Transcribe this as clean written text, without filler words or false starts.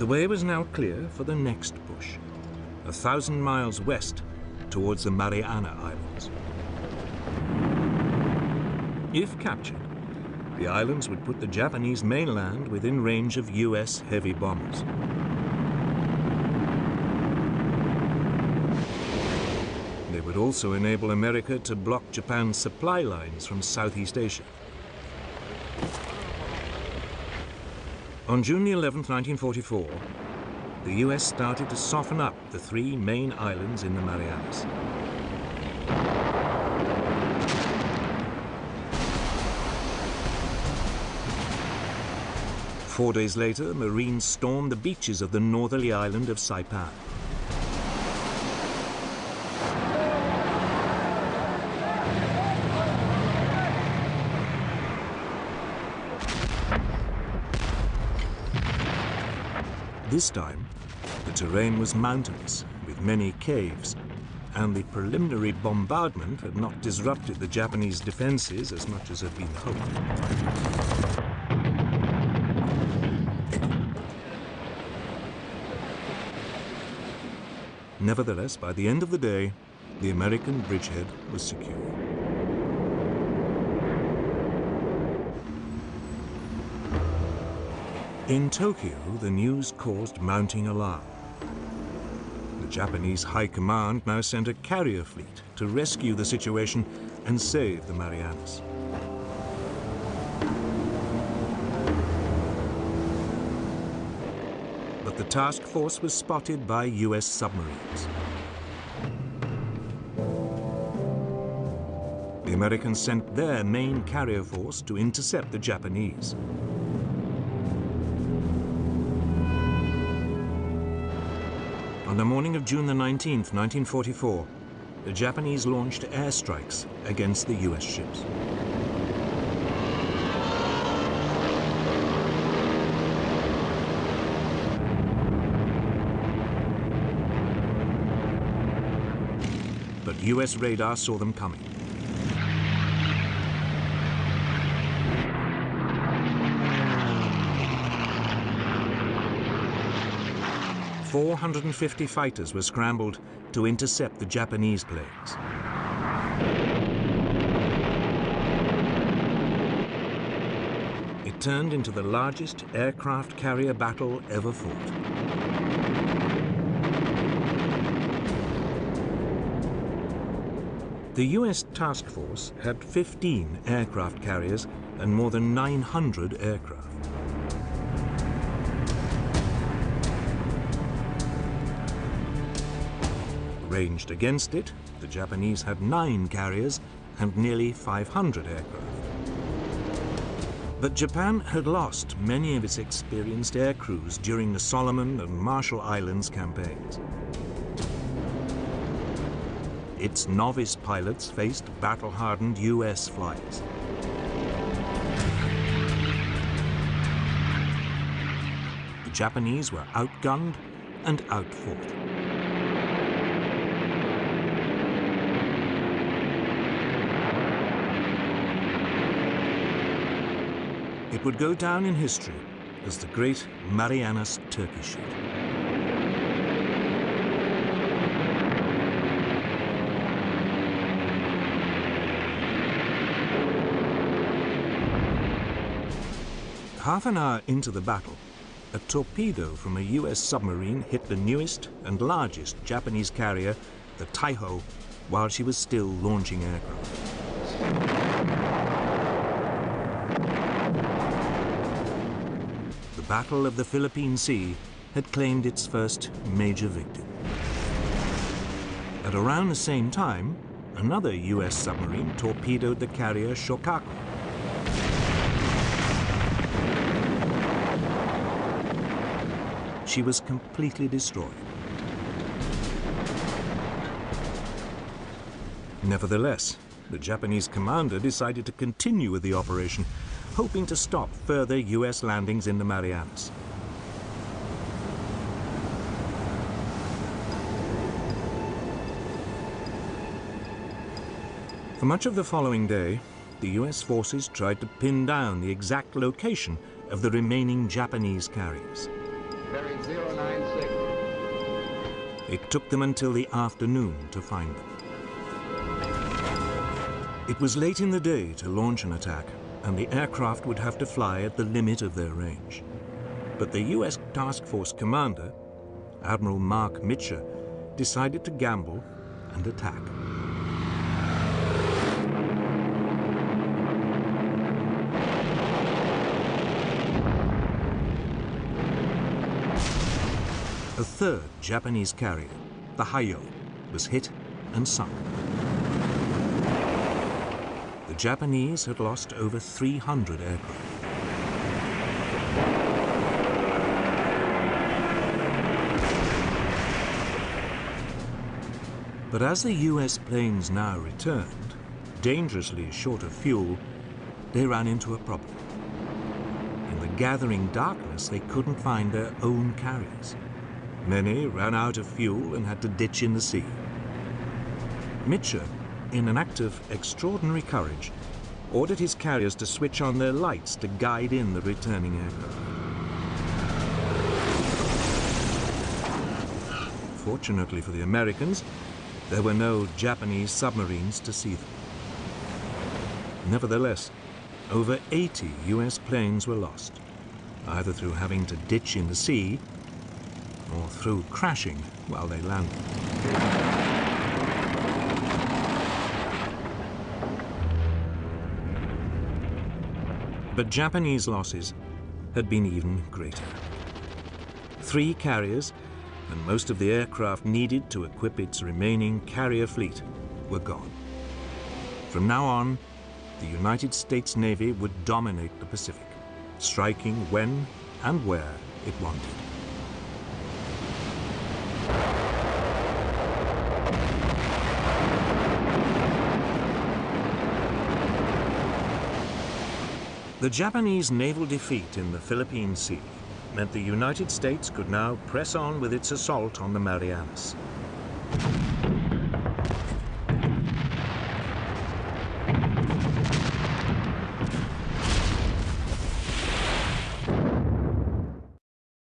The way was now clear for the next push, 1,000 miles west towards the Mariana Islands. If captured, the islands would put the Japanese mainland within range of US heavy bombers. They would also enable America to block Japan's supply lines from Southeast Asia. On June 11, 1944, the US started to soften up the 3 main islands in the Marianas. Four days later, Marines stormed the beaches of the northerly island of Saipan. This time, the terrain was mountainous, with many caves, and the preliminary bombardment had not disrupted the Japanese defenses as much as had been hoped. Nevertheless, by the end of the day, the American bridgehead was secure. In Tokyo, the news caused mounting alarm. The Japanese High Command now sent a carrier fleet to rescue the situation and save the Marianas. But the task force was spotted by US submarines. The Americans sent their main carrier force to intercept the Japanese. On the morning of June the 19th, 1944, the Japanese launched airstrikes against the US ships. But US radar saw them coming. "450 fighters were scrambled to intercept the Japanese planes. It turned into the largest aircraft carrier battle ever fought. The US task force had 15 aircraft carriers and more than 900 aircraft. Ranged against it, the Japanese had 9 carriers and nearly 500 aircraft. But Japan had lost many of its experienced air crews during the Solomon and Marshall Islands campaigns. Its novice pilots faced battle-hardened US flyers. The Japanese were outgunned and outfought. It would go down in history as the Great Marianas Turkey Shoot. Half an hour into the battle, a torpedo from a US submarine hit the newest and largest Japanese carrier, the Taiho, while she was still launching aircraft. The Battle of the Philippine Sea had claimed its first major victim. At around the same time, another US submarine torpedoed the carrier Shokaku. She was completely destroyed. Nevertheless, the Japanese commander decided to continue with the operation, hoping to stop further US landings in the Marianas. For much of the following day, the US forces tried to pin down the exact location of the remaining Japanese carriers. bearing 096. It took them until the afternoon to find them. It was late in the day to launch an attack, and the aircraft would have to fly at the limit of their range. But the U.S. Task Force commander, Admiral Mark Mitcher, decided to gamble and attack. A third Japanese carrier, the Hayo, was hit and sunk. The Japanese had lost over 300 aircraft. But as the US planes now returned, dangerously short of fuel, they ran into a problem. In the gathering darkness, they couldn't find their own carriers. Many ran out of fuel and had to ditch in the sea. Mitcher, in an act of extraordinary courage, ordered his carriers to switch on their lights to guide in the returning aircraft. Fortunately for the Americans, there were no Japanese submarines to see them. Nevertheless, over 80 US planes were lost, either through having to ditch in the sea or through crashing while they landed. But Japanese losses had been even greater. 3 carriers and most of the aircraft needed to equip its remaining carrier fleet were gone. From now on, the United States Navy would dominate the Pacific, striking when and where it wanted. The Japanese naval defeat in the Philippine Sea meant the United States could now press on with its assault on the Marianas.